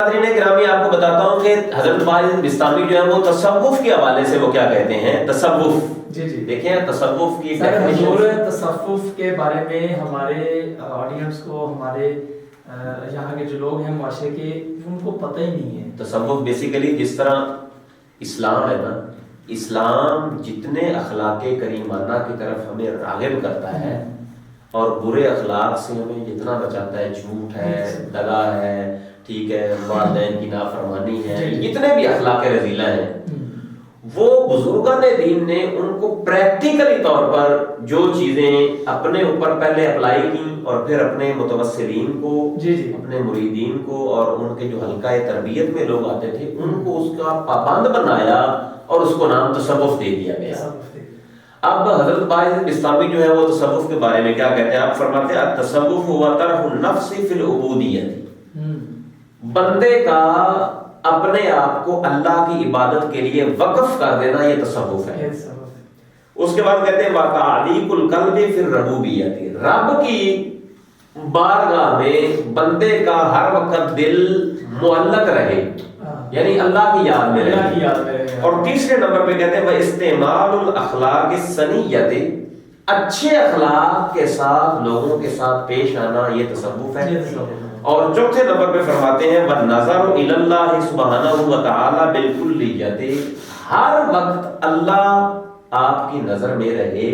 ناظرین گرامی آپ کو بتاتا ہوں کہ حضرت باز بستامی جو ہے وہ تصوف کے حوالے سے وہ کیا کہتے ہیں، تصوف جی جی دیکھیں تصوف کی حضور تصوف کے بارے میں ہمارے آڈینس کو، ہمارے یہاں کے جو لوگ ہیں معاشرے کے، ان کو پتہ ہی نہیں ہے۔ تصوف بیسیکلی جس طرح اسلام ہے نا، اسلام جتنے اخلاق کریمانہ کی طرف ہمیں راغب کرتا ہے اور برے اخلاق سے ہمیں جتنا بچاتا ہے، جھوٹ ہے، دغا ہے، ٹھیک ہے، والدین کی نافرمانی ہے، جتنے بھی اخلاق رذیلہ ہیں، وہ بزرگان دین نے ان کو پریکٹیکلی طور پر جو چیزیں اپنے اوپر پہلے اپلائی کی اور پھر اپنے متوسلین کو، اپنے مریدین کو اور ان کے جو حلقہ تربیت میں لوگ آتے تھے ان کو اس کا پابند بنایا اور اس کو نام تصوف دے دیا گیا۔ اب حضرت باز بستامی جو ہے وہ تصوف کے بارے میں کیا کہتے ہیں، آپ فرماتے ہیں التصوف ہوا طرح النفس فی العبودیت، بندے کا اپنے آپ کو اللہ کی عبادت کے لیے وقف کر دینا، یہ تصوف ہے۔ اس کے بعد کہتے ہیں وَتَعْلِيقُ الْقَلْبِ فِي الرُّبُوبِيَّةِ، رب کی بارگاہ میں بندے کا ہر وقت دل معلق رہے، یعنی اللہ کی یاد میں رہے۔ اور تیسرے نمبر پہ کہتے ہیں وَإِسْتِعْمَالُ الْأَخْلَاقِ السَّنِيَّةِ، اچھے اخلاق کے ساتھ لوگوں کے ساتھ پیش آنا، یہ تصوف ہے۔ اور چوتھے نمبر پہ فرماتے ہیں وَالنَّظَرُ إِلَى اللَّهِ سُبْحَانَهُ وَتَعَالَى بِالْكُلِّيَّةِ، ہر وقت اللہ آپ کی نظر میں رہے۔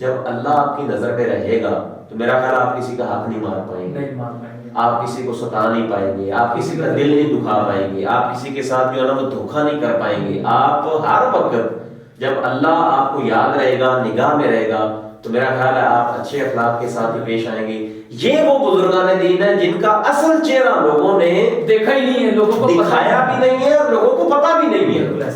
جب اللہ آپ کی نظر میں رہے گا تو میرا خیال آپ کسی کا حق نہیں مار پائیں گے، آپ کسی کو ستا نہیں پائیں گے، آپ کسی کا دل نہیں دکھا پائیں گے، آپ کسی کے ساتھ جو ہے نا وہ دھوکہ نہیں کر پائیں گے۔ آپ ہر وقت جب اللہ آپ کو یاد رہے گا، نگاہ میں رہے گا، تو میرا خیال ہے آپ اچھے اخلاق کے ساتھ ہی پیش آئیں گے۔ یہ وہ بزرگان دین ہیں جن کا اصل چہرہ لوگوں نے دیکھا ہی نہیں ہے، لوگوں کو دکھایا بھی نہیں ہے اور لوگوں کو پتہ بھی نہیں ہے،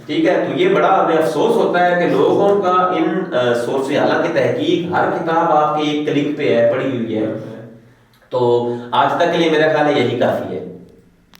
ٹھیک ہے۔ تو یہ بڑا ہمیں افسوس ہوتا ہے کہ لوگوں کا ان سورس، حالانکہ تحقیق ہر کتاب آپ کے ایک کلک پہ ہے، پڑھی ہوئی ہے، تو آج تک کے لیے میرا خیال ہے یہی کافی ہے۔